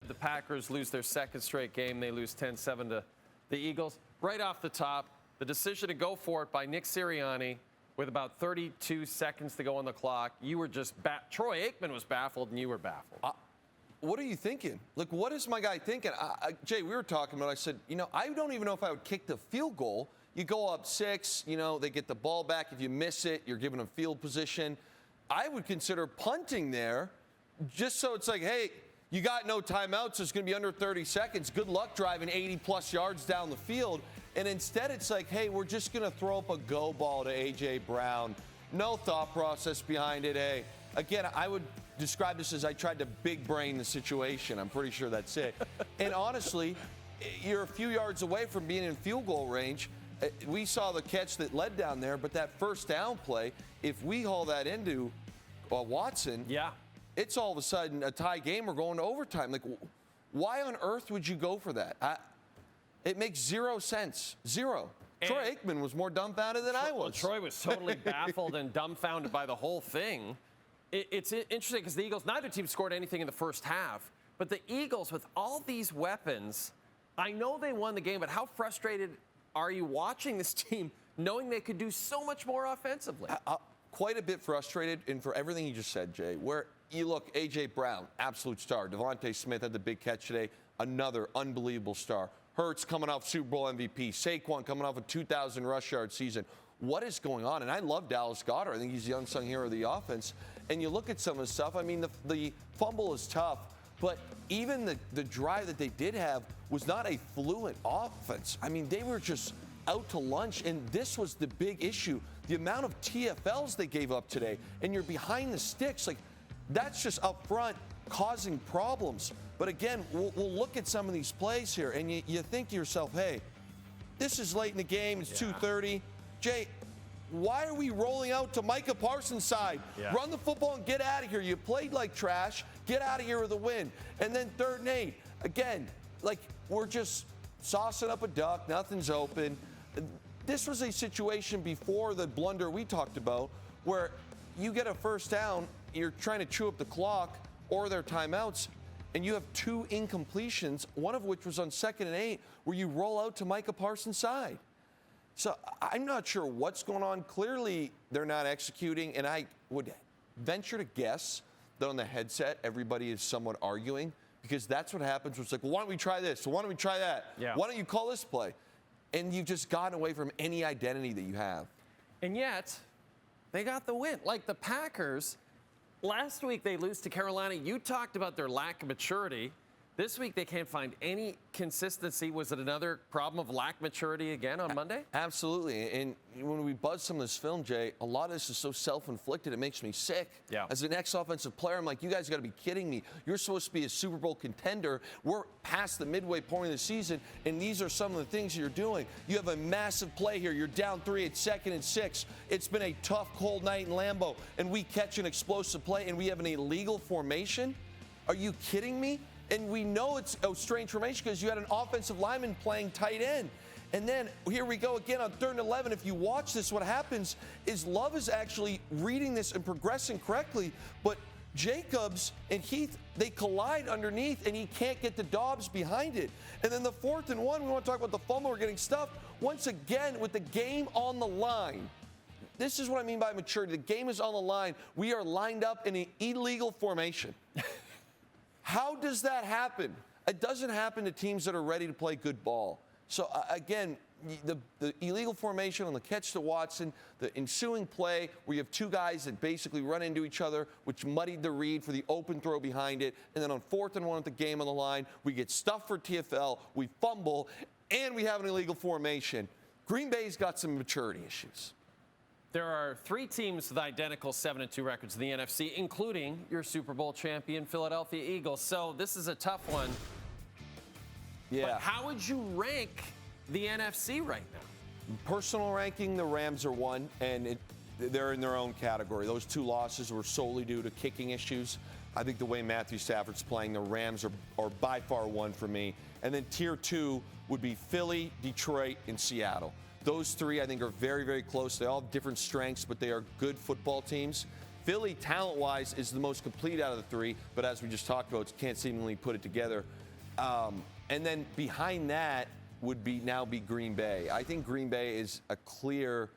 The Packers lose their second straight game. They lose 10-7 to the Eagles. Right off the top, the decision to go for it by Nick Sirianni with about 32 seconds to go on the clock. You were just Troy Aikman was baffled, and you were baffled. What are you thinking? Like, what is my guy thinking? Jay, we were talking about, I said, I don't even know if I would kick the field goal. You go up 6, they get the ball back. If you miss it, you're given a field position. I would consider punting there just so it's like, hey, you got no timeouts, so it's going to be under 30 seconds. Good luck driving 80-plus yards down the field. And instead it's like, hey, we're just going to throw up a go ball to A.J. Brown. No thought process behind it. Hey, again, I would describe this as I tried to big brain the situation. I'm pretty sure that's it. And honestly, you're a few yards away from being in field goal range. We saw the catch that led down there, but that first down play, if we haul that into Watson, it's all of a sudden a tie game or going to overtime. Like, why on earth would you go for that? It makes zero sense. Zero. And Troy Aikman was more dumbfounded than I was. Well, Troy was totally baffled and dumbfounded by the whole thing. It's interesting because the Eagles, neither team scored anything in the first half, but the Eagles, with all these weapons, I know they won the game, but how frustrated are you watching this team knowing they could do so much more offensively? Quite a bit frustrated, and for everything you just said, Jay, where you look, A.J. Brown, absolute star. Devontae Smith had the big catch today, another unbelievable star. Hurts coming off Super Bowl MVP. Saquon coming off a 2,000 rush yard season. What is going on? And I love Dallas Goedert. I think he's the unsung hero of the offense. And you look at some of the stuff. I mean, the fumble is tough, but even the drive that they did have was not a fluent offense. I mean, they were just out to lunch, and this was the big issue. The amount of TFLs they gave up today, and you're behind the sticks. Like, that's just up front causing problems. But again, we'll look at some of these plays here, and you think to yourself, hey, this is late in the game. It's 2:30. Jay, why are we rolling out to Micah Parsons' side? Run the football and get out of here. You played like trash. Get out of here with a win. And then 3rd and 8. Again, like, we're just saucing up a duck. Nothing's open. This was a situation before the blunder we talked about where you get a first down, you're trying to chew up the clock or their timeouts, and you have 2 incompletions, one of which was on 2nd and 8, where you roll out to Micah Parsons' side. So I'm not sure what's going on. Clearly, they're not executing, and I would venture to guess that on the headset, everybody is somewhat arguing, because that's what happens. It's like, well, why don't we try this? So why don't we try that? Why don't you call this play? And you've just gotten away from any identity that you have. And yet, they got the win. Like the Packers, last week they lose to Carolina. You talked about their lack of maturity. This week they can't find any consistency. Was it another problem of lack of maturity again on Monday? Absolutely. And when we buzz some of this film, Jay, a lot of this is so self-inflicted it makes me sick. As an ex-offensive player, I'm like, you guys got to be kidding me. You're supposed to be a Super Bowl contender. We're past the midway point of the season, and these are some of the things you're doing. You have a massive play here. You're down 3 at 2nd and 6. It's been a tough, cold night in Lambeau, and we catch an explosive play, and we have an illegal formation? Are you kidding me? And we know it's a strange formation because you had an offensive lineman playing tight end. And then here we go again on 3rd and 11. If you watch this, what happens is Love is actually reading this and progressing correctly, but Jacobs and Heath, they collide underneath, and he can't get the Dobbs behind it. And then the 4th and 1, we want to talk about the fumble. We're getting stuffed. Once again, with the game on the line, this is what I mean by maturity. The game is on the line. We are lined up in an illegal formation. How does that happen? It doesn't happen to teams that are ready to play good ball. So, again, the illegal formation on the catch to Watson, the ensuing play where you have 2 guys that basically run into each other, which muddied the read for the open throw behind it. And then on 4th and 1 with the game on the line, we get stuffed for TFL, we fumble, and we have an illegal formation. Green Bay's got some maturity issues. There are 3 teams with identical 7-2 records in the NFC, including your Super Bowl champion Philadelphia Eagles. So this is a tough one. But how would you rank the NFC right now? Personal ranking, the Rams are 1, and they're in their own category. Those 2 losses were solely due to kicking issues. I think the way Matthew Stafford's playing, the Rams are by far 1 for me. And then tier 2 would be Philly, Detroit, and Seattle. Those 3, I think, are very, very close. They all have different strengths, but they are good football teams. Philly, talent-wise, is the most complete out of the three, but as we just talked about, can't seemingly put it together. And then behind that would now be Green Bay. I think Green Bay is a clear,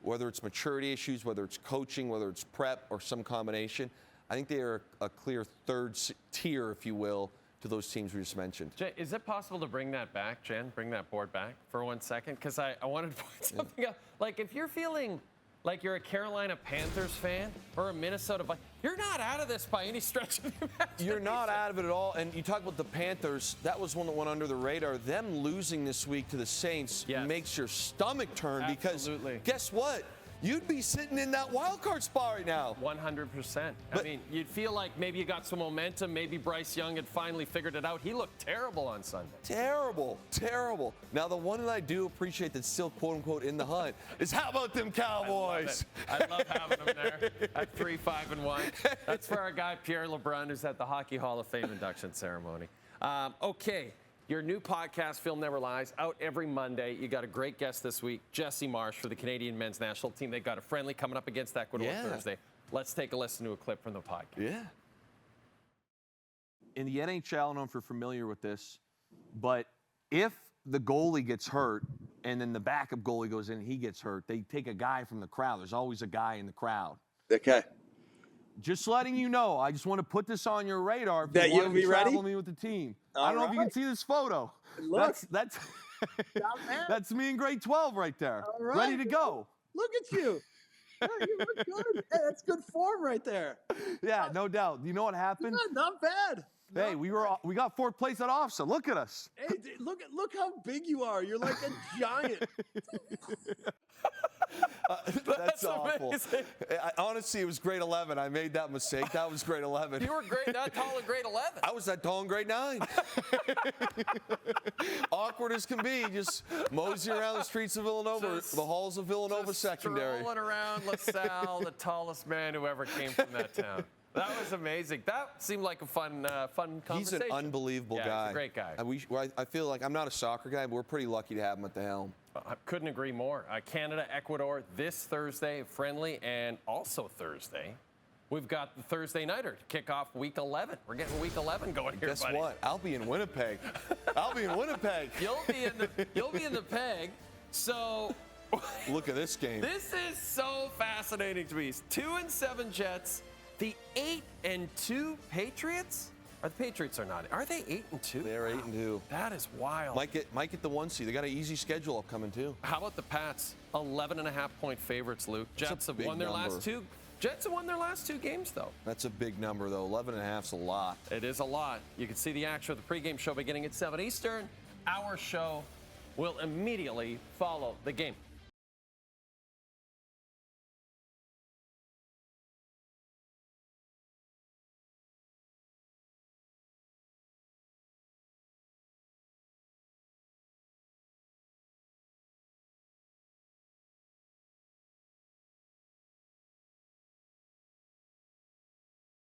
whether it's maturity issues, whether it's coaching, whether it's prep, or some combination, I think they are a clear third tier, if you will, to those teams we just mentioned. Jay, is it possible to bring that back, Jen? Bring that board back for 1 second? Because I wanted to point something out. Like, if you're feeling like you're a Carolina Panthers fan or a Minnesota Vikings, you're not out of this by any stretch of the imagination. You're not out of it at all. And you talk about the Panthers, that was one that went under the radar. Them losing this week to the Saints makes your stomach turn. Absolutely. Because guess what? You'd be sitting in that wild card spot right now. 100%. I mean, you'd feel like maybe you got some momentum. Maybe Bryce Young had finally figured it out. He looked terrible on Sunday. Terrible, terrible. Now, the one that I do appreciate that's still, quote unquote, in the hunt is how about them Cowboys? I love having them there at 3-5-1. That's for our guy, Pierre LeBrun, who's at the Hockey Hall of Fame induction ceremony. Okay. Your new podcast, Film Never Lies, out every Monday. You got a great guest this week, Jesse Marsh for the Canadian men's national team. They've got a friendly coming up against Ecuador Thursday. Let's take a listen to a clip from the podcast. Yeah. In the NHL, I don't know if you're familiar with this, but if the goalie gets hurt and then the backup goalie goes in and he gets hurt, they take a guy from the crowd. There's always a guy in the crowd. Okay. Just letting you know, I just want to put this on your radar. If that you want you'll to be travel ready? Me with the team. All I don't know if you can right. see this photo. Look. That's man. that's me in grade 12 right there. All right. Ready to go. Look at you. Hey, you look good. Hey, that's good form right there. Yeah, no doubt. You know what happened? Yeah, not bad. Hey, we got fourth place at OFSA. Look at us. Hey, dude, look how big you are. You're like a giant. That's awful. Honestly, it was grade 11. I made that mistake. That was grade 11. You were that tall in grade 11. I was that tall in grade 9. Awkward as can be. Just mosey around the streets of Villanova, the halls of Villanova Secondary. Strolling around LaSalle, the tallest man who ever came from that town. That was amazing. That seemed like a fun conversation. He's an unbelievable guy. He's a great guy. I feel like I'm not a soccer guy, but we're pretty lucky to have him at the helm. I couldn't agree more. Canada, Ecuador this Thursday, friendly, and also Thursday. We've got the Thursday nighter to kick off Week 11. We're getting Week 11 going here, Guess buddy. what? I'll be in Winnipeg. I'll be in Winnipeg. You'll be in the Peg. So look at this game. This is so fascinating to me. 2-7 Jets. The 8-2 Patriots? Are the Patriots are not? Are they 8-2? They're 8-2. That is wild. Might get the 1 seed. They got an easy schedule upcoming too. How about the Pats? 11.5-point favorites, Luke. Jets have won their last two. Jets have won their last 2 games, though. That's a big number, though. 11.5's a lot. It is a lot. You can see the action of the pregame show beginning at 7 Eastern. Our show will immediately follow the game.